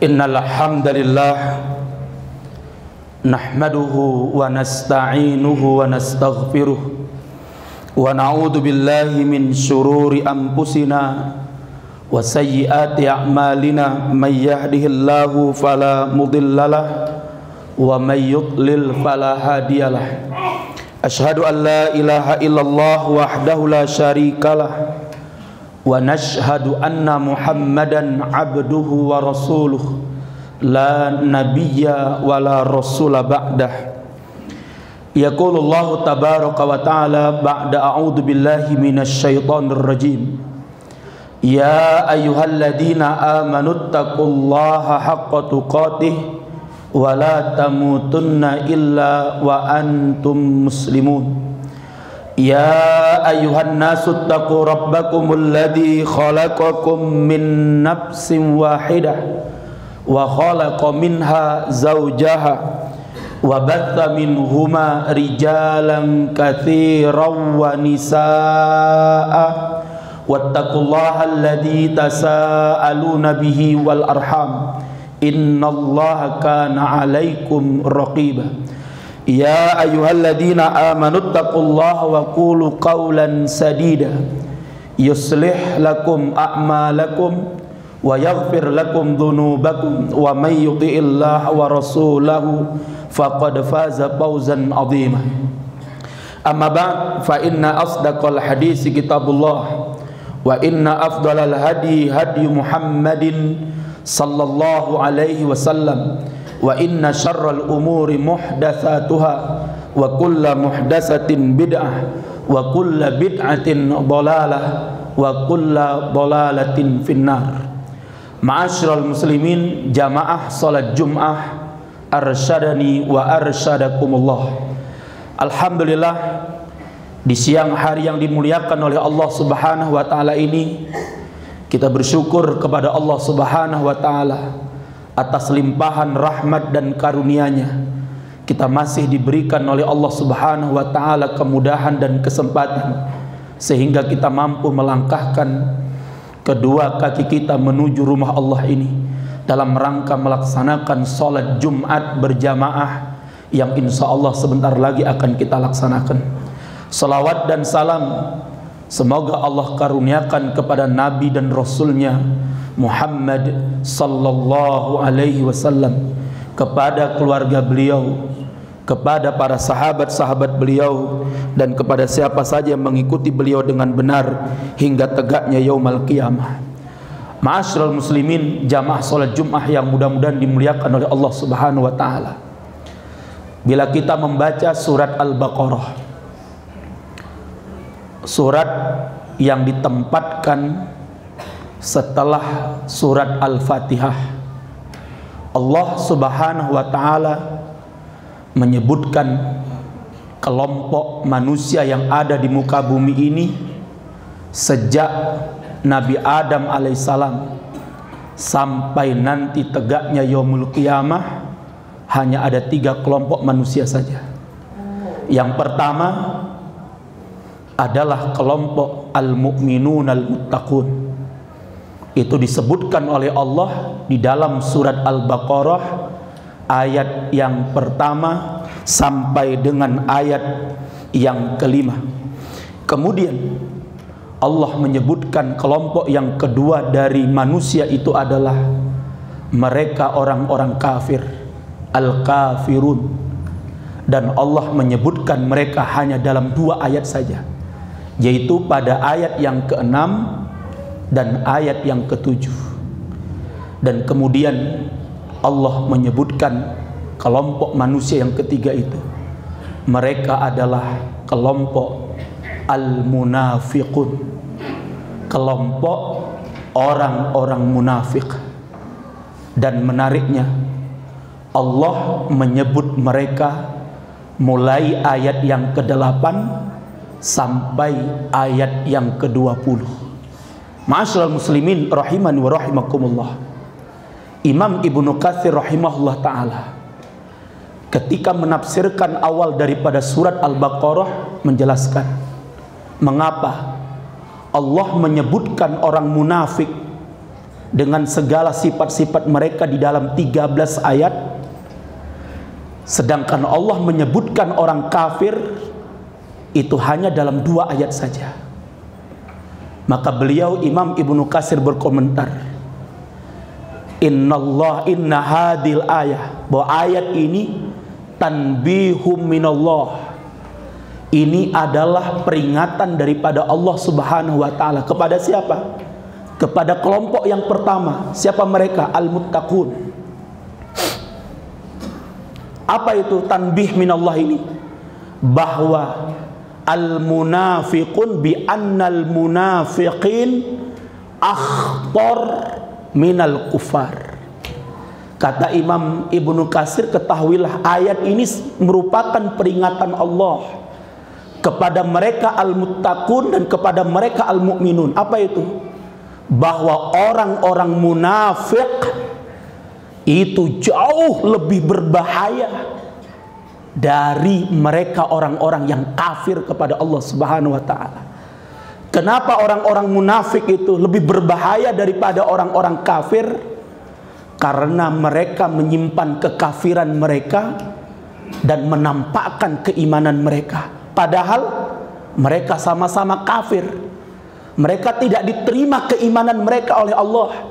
Innal hamdalillah nahmaduhu wa nasta'inuhu wa nastaghfiruh wa na'udzu billahi min shururi anfusina wa sayyiati a'malina may yahdihillahu fala mudhillalah wa may yudlil fala hadiyalah. Asyhadu an la ilaha illallah wahdahu la syarikalah wa nashhadu anna Muhammadan abduhu wa rasuluh la nabiyya wa la rasula ba'dah. Yaqulullahu tabaraka wa ta'ala ba'da a'udzu billahi minasy syaithanir rajim. Ya ayyuhalladzina amanuttaqullaha haqqa tuqatih wa la tamutunna illa wa antum muslimun. Ya ayyuhan nasu taqu rabbakumul ladzi khalaqakum min nafsin wahidah wa khalaqa minha zawjaha wa batha minhuma rijalan katsiran wa nisaa wattaqullaha alladzi tasaaluna bihi wal arham innallaha kana 'alaikum raqiba. Ya ayyuhalladzina amanuttaqullaha wa qulu qawlan sadida yuslih lakum a'malakum wa yaghfir lakum dhunubakum wa may yuti'illaha wa rasulahu faqad faza fawzan 'azima. Amma ba'd, fa inna asdaqal hadits kitabullah wa inna afdalal hadi hadi Muhammadin sallallahu alaihi wasallam wa inna syarral umuri muhdatsatuha wa kullu muhdatsatin bid'ah wa kullu bid'atin dhalalah wa kullu dhalalatin finnar. Ma'asyiral muslimin, jamaah salat Jumat, arsyadani wa arsyadakumullah. Alhamdulillah, di siang hari yang dimuliakan oleh Allah Subhanahu wa taala ini kita bersyukur kepada Allah Subhanahu wa taala atas limpahan rahmat dan karunia-Nya. Kita masih diberikan oleh Allah Subhanahu wa taala kemudahan dan kesempatan sehingga kita mampu melangkahkan kedua kaki kita menuju rumah Allah ini dalam rangka melaksanakan salat Jumat berjamaah yang insya Allah sebentar lagi akan kita laksanakan. Salawat dan salam semoga Allah karuniakan kepada Nabi dan Rasulnya Muhammad sallallahu alaihi wasallam, kepada keluarga beliau, kepada para sahabat-sahabat beliau, dan kepada siapa saja yang mengikuti beliau dengan benar hingga tegaknya yaumul qiyamah. Ma'asyiral muslimin, jamaah salat Jumat yang mudah-mudahan dimuliakan oleh Allah Subhanahu wa taala. Bila kita membaca surat Al-Baqarah, surat yang ditempatkan setelah surat Al-Fatihah, Allah Subhanahu wa taala menyebutkan kelompok manusia yang ada di muka bumi ini sejak Nabi Adam alaihissalam sampai nanti tegaknya yaumul qiyamah. Hanya ada 3 kelompok manusia saja. Yang pertama adalah kelompok al-mu'minun al-muttaqun. Itu disebutkan oleh Allah di dalam surat Al-Baqarah ayat yang pertama sampai dengan ayat yang kelima. Kemudian Allah menyebutkan kelompok yang kedua dari manusia itu adalah mereka orang-orang kafir, al-kafirun. Dan Allah menyebutkan mereka hanya dalam 2 ayat saja, yaitu pada ayat yang ke-6 dan ayat yang ke-7. Dan kemudian Allah menyebutkan kelompok manusia yang ketiga itu, mereka adalah kelompok al-munafiqun, kelompok orang-orang munafik. Dan menariknya, Allah menyebut mereka mulai ayat yang ke-8 sampai ayat yang ke-20. Ma'asyiral muslimin rahimani wa rahimakumullah. Imam Ibnu Katsir rahimahullah taala ketika menafsirkan awal daripada surat Al-Baqarah menjelaskan mengapa Allah menyebutkan orang munafik dengan segala sifat-sifat mereka di dalam 13 ayat, sedangkan Allah menyebutkan orang kafir itu hanya dalam 2 ayat saja. Maka beliau Imam Ibnu Katsir berkomentar, inna hadil ayah, bahwa ayat ini tanbihum minallah, ini adalah peringatan daripada Allah Subhanahu wa taala. Kepada siapa? Kepada kelompok yang pertama. Siapa mereka? Al-muttaqun. Apa itu tanbih minallah ini? Bahwa al-munafiqun bi annal munafiqin akhtar minal kufar. Kata Imam Ibnu Katsir, ketahuilah ayat ini merupakan peringatan Allah kepada mereka al-muttaqun dan kepada mereka al-mu'minun. Apa itu? Bahwa orang-orang munafik itu jauh lebih berbahaya dari mereka orang-orang yang kafir kepada Allah Subhanahu wa taala. Kenapa orang-orang munafik itu lebih berbahaya daripada orang-orang kafir? Karena mereka menyimpan kekafiran mereka dan menampakkan keimanan mereka, padahal mereka sama-sama kafir. Mereka tidak diterima keimanan mereka oleh Allah.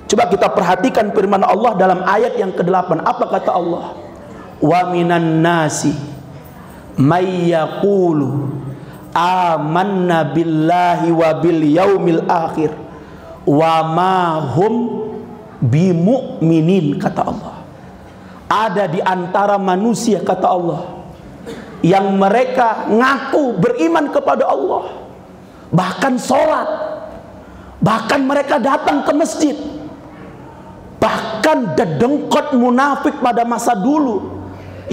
Coba kita perhatikan firman Allah dalam ayat yang ke-8. Apa kata Allah? Wa minan nasi may yaqulu amanna billahi wa bil yaumil akhir wa ma hum bimu'minin, kata Allah. Ada di antara manusia, kata Allah, yang mereka ngaku beriman kepada Allah, bahkan sholat, bahkan mereka datang ke masjid, bahkan dedengkot munafik pada masa dulu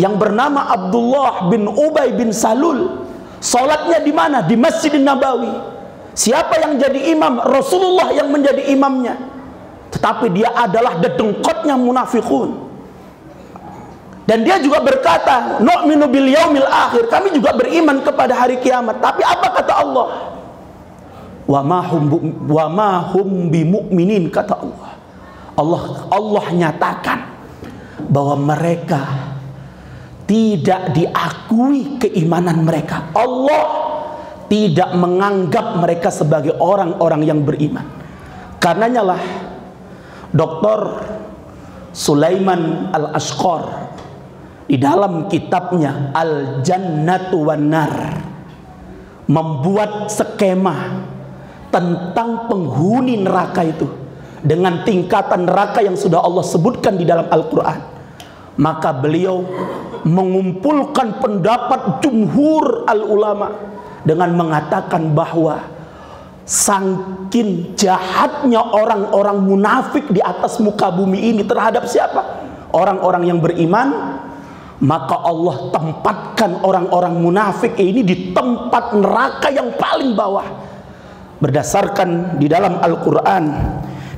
yang bernama Abdullah bin Ubay bin Salul, sholatnya di mana? Di Masjidin Nabawi. Siapa yang jadi imam? Rasulullah yang menjadi imamnya. Tetapi dia adalah dedengkotnya munafikun. Dan dia juga berkata, nu'minu bil yaumil akhir, kami juga beriman kepada hari kiamat. Tapi apa kata Allah? Wa ma hum bimu'minin, kata Allah. Allah nyatakan bahwa mereka tidak diakui keimanan mereka. Allah tidak menganggap mereka sebagai orang-orang yang beriman. Karenanya lah Dr. Sulaiman Al-Ashqar di dalam kitabnya Al-Jannatu wan Nar membuat skema tentang penghuni neraka itu dengan tingkatan neraka yang sudah Allah sebutkan di dalam Al-Quran. Maka beliau mengumpulkan pendapat jumhur al-ulama dengan mengatakan bahwa saking jahatnya orang-orang munafik di atas muka bumi ini terhadap siapa? Orang-orang yang beriman. Maka Allah tempatkan orang-orang munafik ini di tempat neraka yang paling bawah. Berdasarkan di dalam Al-Quran,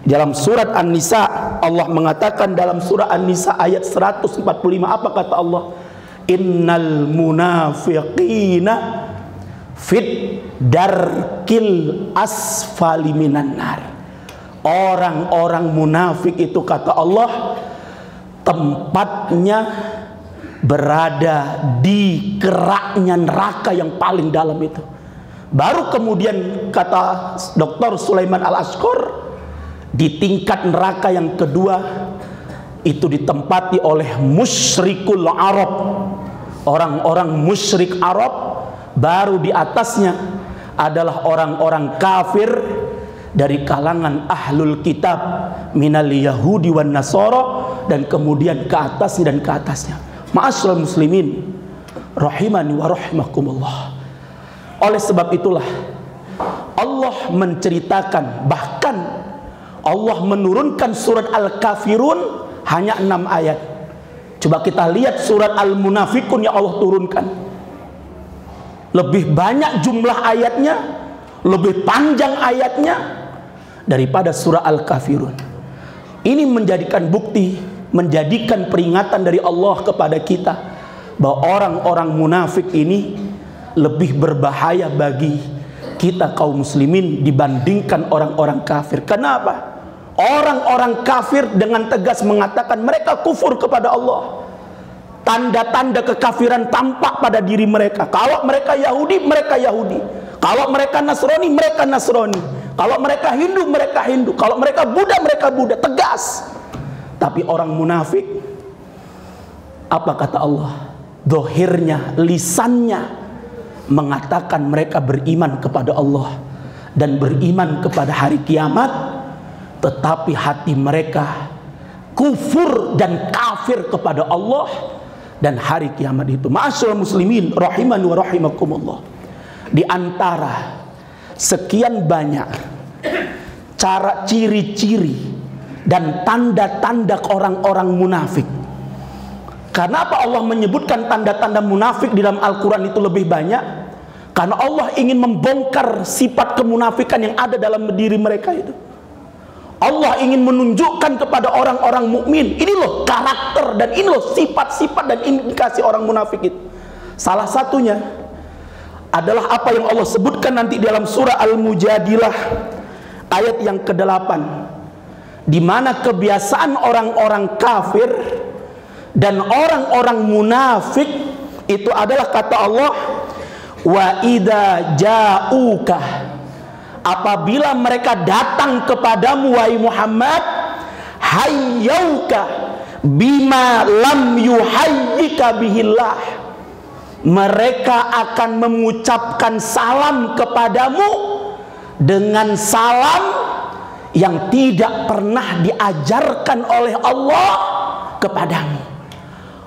di dalam surat An-Nisa, Allah mengatakan dalam surah An-Nisa ayat 145, apa kata Allah? Innal munafiqina fit darkil asfali minan nar. Orang-orang munafik itu, kata Allah, tempatnya berada di keraknya neraka yang paling dalam itu. Baru kemudian kata Dr. Sulaiman Al-Ashqar, di tingkat neraka yang kedua itu ditempati oleh musyrikul Arab, orang-orang musyrik Arab. Baru di atasnya adalah orang-orang kafir dari kalangan ahlul kitab minal yahudi wan nasara, dan kemudian ke atasnya dan ke atasnya. Ma'asyiral muslimin rahimani wa rahimakumullah. Oleh sebab itulah Allah menceritakan, bahkan Allah menurunkan surat Al-Kafirun hanya 6 ayat. Coba kita lihat surat Al-Munafikun yang Allah turunkan. Lebih banyak jumlah ayatnya, lebih panjang ayatnya daripada surah Al-Kafirun. Ini menjadikan bukti, menjadikan peringatan dari Allah kepada kita bahwa orang-orang munafik ini lebih berbahaya bagi kita kaum muslimin dibandingkan orang-orang kafir. Kenapa? Orang-orang kafir dengan tegas mengatakan mereka kufur kepada Allah. Tanda-tanda kekafiran tampak pada diri mereka. Kalau mereka Yahudi, mereka Yahudi. Kalau mereka Nasrani, mereka Nasrani. Kalau mereka Hindu, mereka Hindu. Kalau mereka Buddha, mereka Buddha. Tegas. Tapi orang munafik, apa kata Allah? Dohirnya, lisannya mengatakan mereka beriman kepada Allah dan beriman kepada hari kiamat, tetapi hati mereka kufur dan kafir kepada Allah dan hari kiamat itu. Ma'asyiral muslimin rahiman wa rahimakumullah. Di antara sekian banyak cara, ciri-ciri dan tanda-tanda orang-orang munafik. Kenapa Allah menyebutkan tanda-tanda munafik di dalam Al-Quran itu lebih banyak? Karena Allah ingin membongkar sifat kemunafikan yang ada dalam diri mereka itu. Allah ingin menunjukkan kepada orang-orang mukmin, ini loh karakter dan ini loh sifat-sifat dan indikasi orang munafik itu. Salah satunya adalah apa yang Allah sebutkan nanti dalam surah Al-Mujadilah ayat yang ke-8, di mana kebiasaan orang-orang kafir dan orang-orang munafik itu adalah kata Allah, wa idza ja'uka, apabila mereka datang kepadamu wahai Muhammad, hayyauka bima lam yuhayyika bihillah, mereka akan mengucapkan salam kepadamu dengan salam yang tidak pernah diajarkan oleh Allah kepadamu.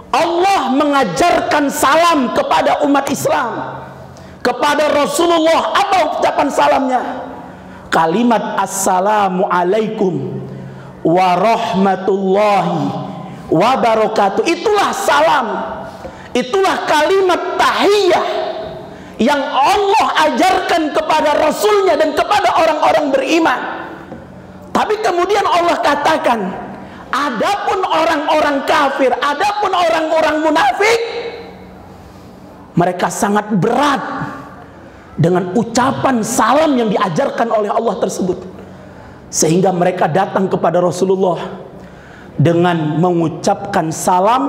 Allah mengajarkan salam kepada umat Islam, kepada Rasulullah. Apa ucapan salamnya? Kalimat assalamu alaikum warahmatullahi wabarakatuh. Itulah salam, itulah kalimat tahiyah yang Allah ajarkan kepada Rasulnya dan kepada orang-orang beriman. Tapi kemudian Allah katakan, adapun orang-orang kafir, adapun orang-orang munafik, mereka sangat berat dengan ucapan salam yang diajarkan oleh Allah tersebut, sehingga mereka datang kepada Rasulullah dengan mengucapkan salam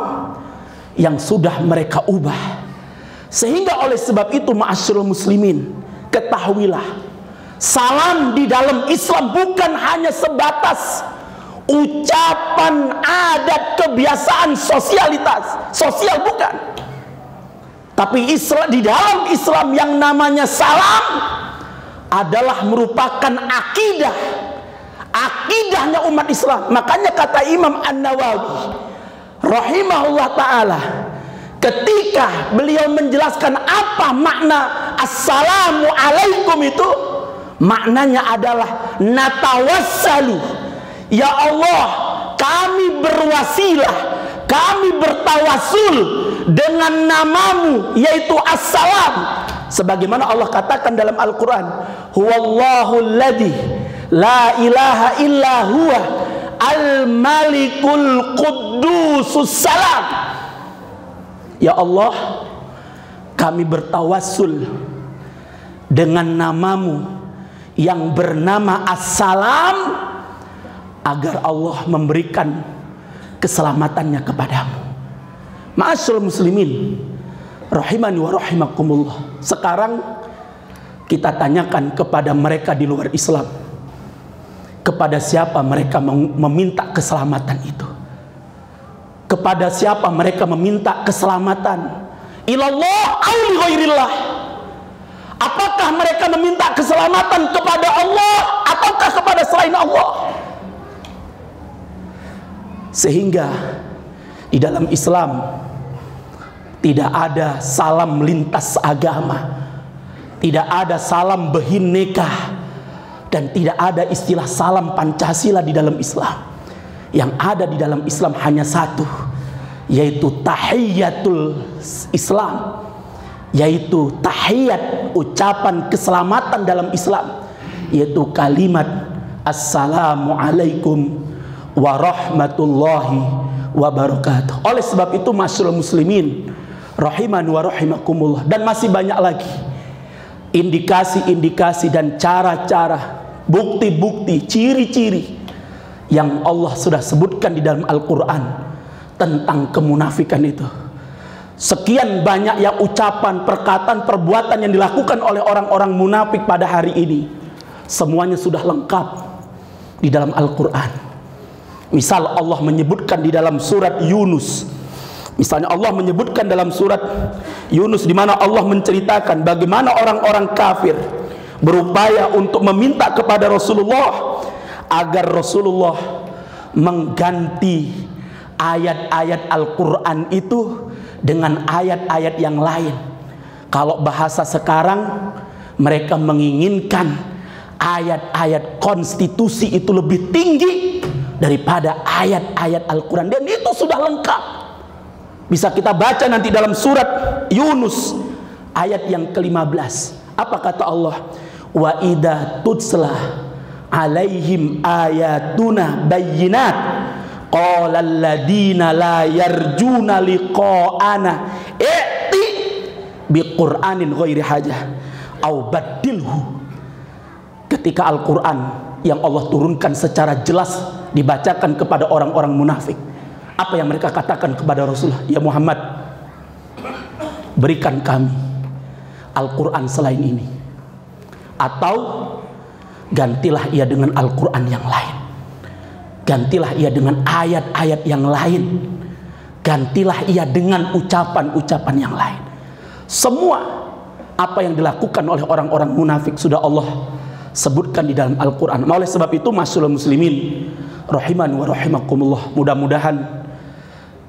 yang sudah mereka ubah. Sehingga oleh sebab itu ma'asyiral muslimin, ketahuilah, salam di dalam Islam bukan hanya sebatas ucapan, adat, kebiasaan, sosial, bukan. Tapi di dalam Islam yang namanya salam adalah merupakan akidahnya umat Islam. Makanya kata Imam An-Nawawi rahimahullah ta'ala, ketika beliau menjelaskan apa makna assalamu alaikum itu, maknanya adalah natawassalu, ya Allah, kami berwasilah, kami bertawasul dengan namamu, yaitu assalam. Sebagaimana Allah katakan dalam Al-Quran, huwallahu alladhi la ilaha illa huwa al-malikul quddusus salam. Ya Allah, kami bertawasul dengan namamu yang bernama As-Salam, agar Allah memberikan keselamatannya kepadamu. Ma'asyiral muslimin rahimani wa rahimakumullah. Sekarang kita tanyakan kepada mereka di luar Islam, kepada siapa mereka meminta keselamatan itu? Kepada siapa mereka meminta keselamatan? Ilallah aw li ghairillah? Apakah mereka meminta keselamatan kepada Allah ataukah kepada selain Allah? Sehingga di dalam Islam tidak ada salam lintas agama, tidak ada salam Bhinneka, dan tidak ada istilah salam Pancasila di dalam Islam. Yang ada di dalam Islam hanya satu, yaitu tahiyatul Islam, yaitu tahiyat, ucapan keselamatan dalam Islam, yaitu kalimat assalamu alaikum warahmatullahi wabarakatuh. Oleh sebab itu ma'asyiral muslimin rahiman wa rahimakumullah, dan masih banyak lagi indikasi-indikasi dan cara-cara, bukti-bukti, ciri-ciri yang Allah sudah sebutkan di dalam Al-Quran tentang kemunafikan itu. Sekian banyak yang ucapan, perkataan, perbuatan yang dilakukan oleh orang-orang munafik pada hari ini, semuanya sudah lengkap di dalam Al-Quran. Misal Allah menyebutkan di dalam surat Yunus, misalnya Allah menyebutkan dalam surat Yunus, di mana Allah menceritakan bagaimana orang-orang kafir berupaya untuk meminta kepada Rasulullah agar Rasulullah mengganti ayat-ayat Al-Quran itu dengan ayat-ayat yang lain. Kalau bahasa sekarang, mereka menginginkan ayat-ayat konstitusi itu lebih tinggi daripada ayat-ayat Al-Quran, dan itu sudah lengkap. Bisa kita baca nanti dalam surat Yunus ayat yang ke-15. Apa kata Allah? Wa idza tutsla alaihim ayatuna bayyinat qala alladziina la yarjuna liqa'ana i'ti biqur'anin ghairi hajah au baddilhu. Ketika Al-Quran yang Allah turunkan secara jelas dibacakan kepada orang-orang munafik, apa yang mereka katakan kepada Rasulullah? Ya Muhammad, berikan kami Al-Quran selain ini, atau gantilah ia dengan Al-Quran yang lain, gantilah ia dengan ayat-ayat yang lain, gantilah ia dengan ucapan-ucapan yang lain. Semua apa yang dilakukan oleh orang-orang munafik sudah Allah sebutkan di dalam Al-Quran. Oleh sebab itu, masyaallah muslimin rahiman wa rahimakumullah, mudah-mudahan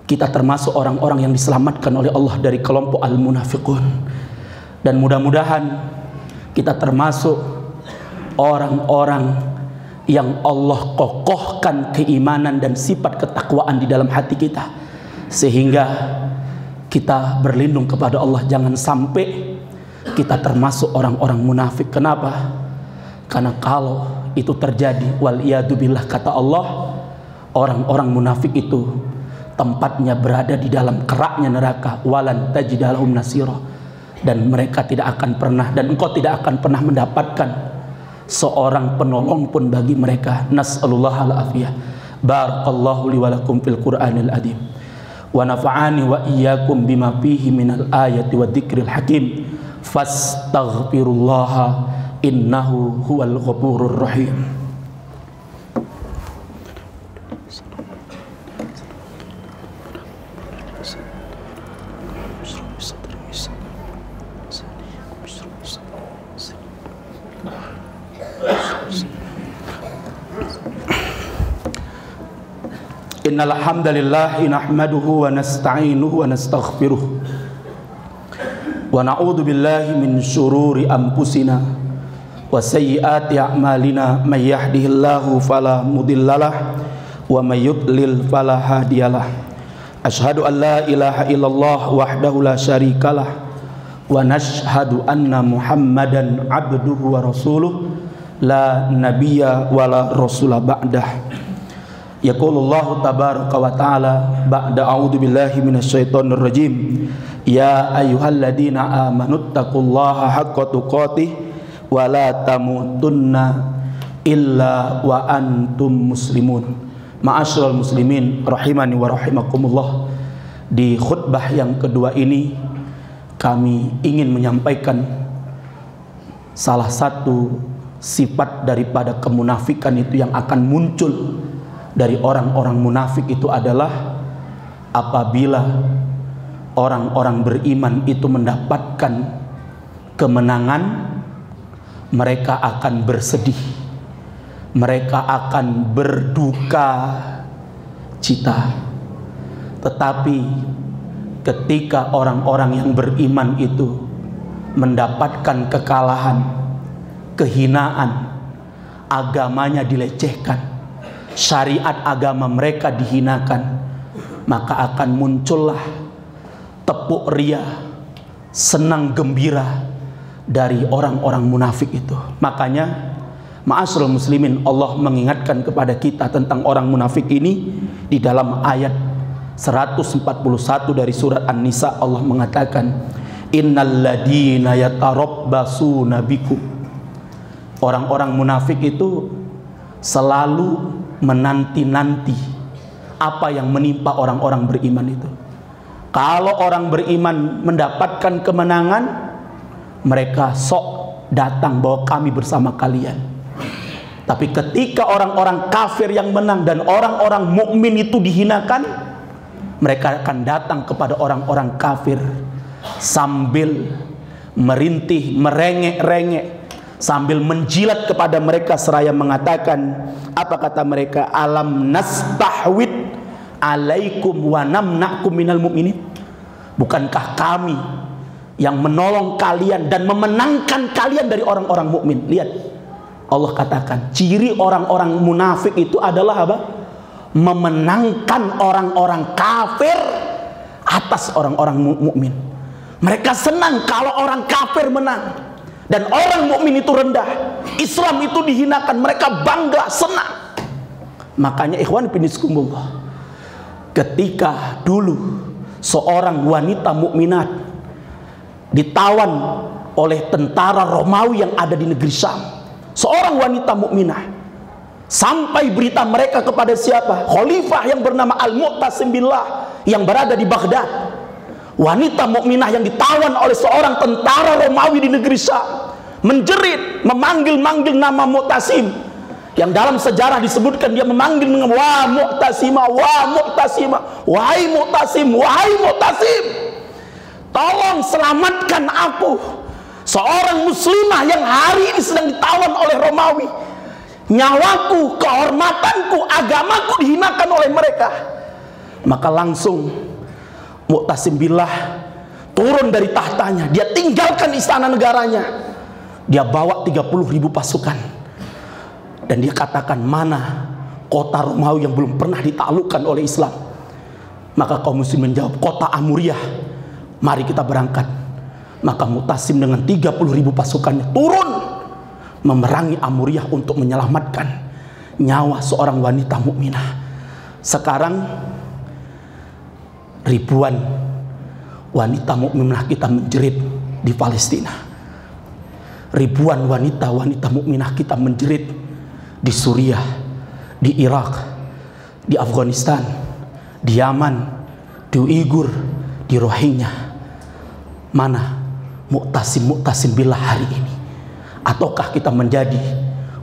kita termasuk orang-orang yang diselamatkan oleh Allah dari kelompok al-munafiqun, dan mudah-mudahan kita termasuk orang-orang yang Allah kokohkan keimanan dan sifat ketakwaan di dalam hati kita, sehingga kita berlindung kepada Allah jangan sampai kita termasuk orang-orang munafik. Kenapa? Karena kalau itu terjadi, wal iyadu billah, kata Allah, orang-orang munafik itu tempatnya berada di dalam keraknya neraka, walan tajidalhum nasira, dan mereka tidak akan pernah, dan engkau tidak akan pernah mendapatkan seorang penolong pun bagi mereka. Nas'alullah al-afiyah. Barakallahu li wa lakum fil Qur'anil azim, wa nafa'ani wa iyyakum bima fihi minal ayati wa dzikril hakim. Fastaghfirullaha innahu huwal ghafurur rahim. Innal hamdalillah nahmaduhu wa nasta'inuhu wa nastaghfiruh wa na'udzu billahi min syururi anfusina wa sayyiati a'malina, may yahdihillahu fala mudhillalah wa may yudlil fala hadiyalah. Asyhadu an la ilaha illallah wahdahu la syarikalah wa nashhadu anna Muhammadan abduhu wa rasuluh la nabiyya wa la rasula ba'dah. Yaqulullahu tabaraka wa ta'ala ba'da a'udzu billahi minasyaitonir rajim. Ya ayyuhalladzina amanuttaqullaha haqqa tuqatih wa la tamutunna illa wa antum muslimun. Ma'asyiral muslimin rahimani wa rahimakumullah. Di khutbah yang kedua ini kami ingin menyampaikan salah satu sifat daripada kemunafikan itu yang akan muncul dari orang-orang munafik. Itu adalah apabila orang-orang beriman itu mendapatkan kemenangan, mereka akan bersedih, mereka akan berduka cita. Tetapi ketika orang-orang yang beriman itu mendapatkan kekalahan, kehinaan, agamanya dilecehkan, syariat agama mereka dihinakan, maka akan muncullah tepuk riah, senang gembira dari orang-orang munafik itu. Makanya ma'asyiral muslimin, Allah mengingatkan kepada kita tentang orang munafik ini di dalam ayat 141 dari surat An-Nisa. Allah mengatakan, innal ladina yatarabbasuna bikum. Orang-orang munafik itu selalu menanti-nanti apa yang menimpa orang-orang beriman itu. Kalau orang beriman mendapatkan kemenangan, mereka sok datang bahwa kami bersama kalian. Tapi ketika orang-orang kafir yang menang dan orang-orang mukmin itu dihinakan, mereka akan datang kepada orang-orang kafir sambil merintih, merengek-rengek, sambil menjilat kepada mereka seraya mengatakan, apa kata mereka? Alam nastahwid alaikum wa namna'kum minal mu'minin. Bukankah kami yang menolong kalian dan memenangkan kalian dari orang-orang mukmin? Lihat, Allah katakan ciri orang-orang munafik itu adalah apa? Memenangkan orang-orang kafir atas orang-orang mukmin. Mereka senang kalau orang kafir menang dan orang mukmin itu rendah, Islam itu dihinakan. Mereka bangga, senang. Makanya ikhwan fillah, ketika dulu seorang wanita mukminat ditawan oleh tentara Romawi yang ada di negeri Syam, seorang wanita mukminah, sampai berita mereka kepada siapa? Khalifah yang bernama Al-Mu'tasim billah yang berada di Baghdad. Wanita mukminah yang ditawan oleh seorang tentara Romawi di negeri Syam menjerit, memanggil-manggil nama Mu'tasim, yang dalam sejarah disebutkan dia memanggil, wah Mu'tasimah, wah Mu'tasimah, wahai Mu'tasim, wahai Mu'tasim, tolong selamatkan aku, seorang muslimah yang hari ini sedang ditawan oleh Romawi. Nyawaku, kehormatanku, agamaku dihinakan oleh mereka. Maka langsung Mu'tasim billah turun dari tahtanya, dia tinggalkan istana negaranya, dia bawa 30.000 pasukan, dan dia katakan, mana kota Romawi yang belum pernah ditaklukkan oleh Islam? Maka kaum muslimin menjawab, kota Amuriah, mari kita berangkat. Maka Mu'tasim dengan 30.000 pasukannya turun memerangi Amuriah untuk menyelamatkan nyawa seorang wanita mukminah. Sekarang ribuan wanita mukminah kita menjerit di Palestina. Ribuan wanita-wanita mukminah kita menjerit di Suriah, di Irak, di Afghanistan, di Yaman, di Uighur, di Rohingya. Mana Mu'tasim billah hari ini? Ataukah kita menjadi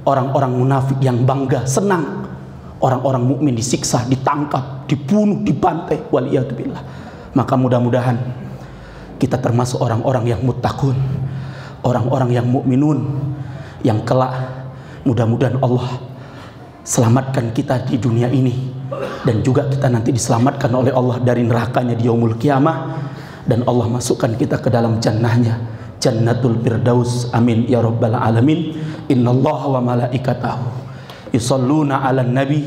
orang-orang munafik yang bangga, senang orang-orang mukmin disiksa, ditangkap, dibunuh, dibantai, waliyadzubillah? Maka mudah-mudahan kita termasuk orang-orang yang muttaqun, orang-orang yang mukminun, yang kelak mudah-mudahan Allah selamatkan kita di dunia ini, dan juga kita nanti diselamatkan oleh Allah dari nerakanya di yaumul qiyamah, dan Allah masukkan kita ke dalam jannahnya, Jannatul Firdaus. Amin ya rabbal alamin. Innallaha wa malaikatahu yusalluna 'alan nabi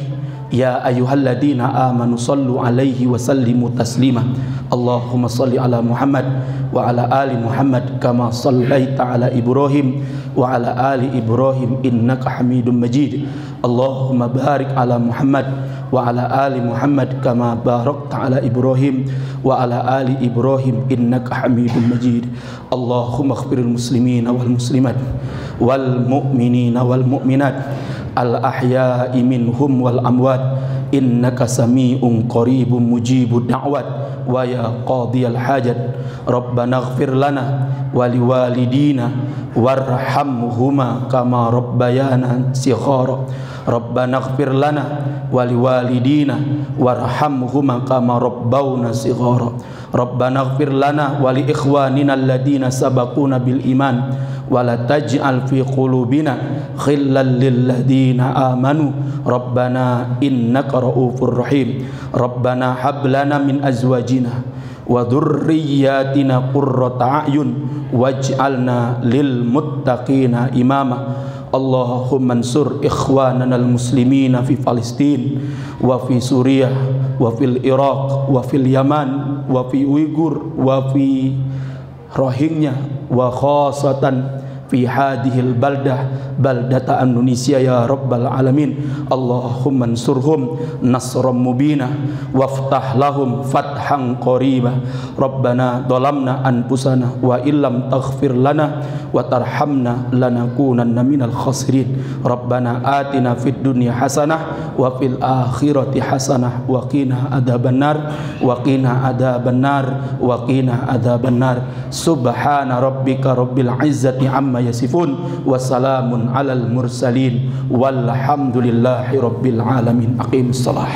ya ayyuhalladzina amanu sallu 'alaihi wa sallimu taslima. Allahumma salli ala Muhammad wa ala ali Muhammad kama sallaita ala Ibrahim wa ala ali Ibrahim innaka Hamidum Majid. Allahumma barik ala Muhammad wa ala ali Muhammad kama barakta ala Ibrahim wa ala ali Ibrahim innaka Hamidum Majid. Allahumma ighfiril muslimina wal muslimat wal mu'minina wal mu'minat al ahya'i minhum wal amwat innaka sami'un qaribun mujibud da'wat wa ya qadiyal hajat. Rabbana ighfir lana wa liwalidina warhamhuma kama rabbayana shighara. Rabbana ighfir lana wa liwalidina warhamhuma kama rabbawna shighara. Rabbana ighfir lana wa li ikhwanina alladhina sabaquna bil iman wa la taj'al fi qulubina khillan lil ladzina amanu Rabbana innaka raufur rahim. Rabbana hab lana min azwajina wa dhurriyyatina qurrata a'yun waj'alna lil muttaqina imama. Allahumma ansur ikhwanana al-muslimina fi Palestin wa fi Suriah wa fil Iraq wa fil Yaman wa fi Uighur wa fi Rohingya wa khasatan fi hadhil baldata Indonesia ya rabbal alamin. Allahumma ansurhum nasran mubina waftah lahum fathan qariba. Rabbana dhalamna anfusana wa illam taghfir lana wa tarhamna lanakunanna minal khasirin. Rabbana atina fid dunya hasanah wa fil akhirati hasanah wa qina adzabannar wa qina adzabannar wa qina adzabannar. Subhana rabbika rabbil izzati amma yasifun wa salamun alal mursalin walhamdulillahi rabbil alamin. Aqimus salah.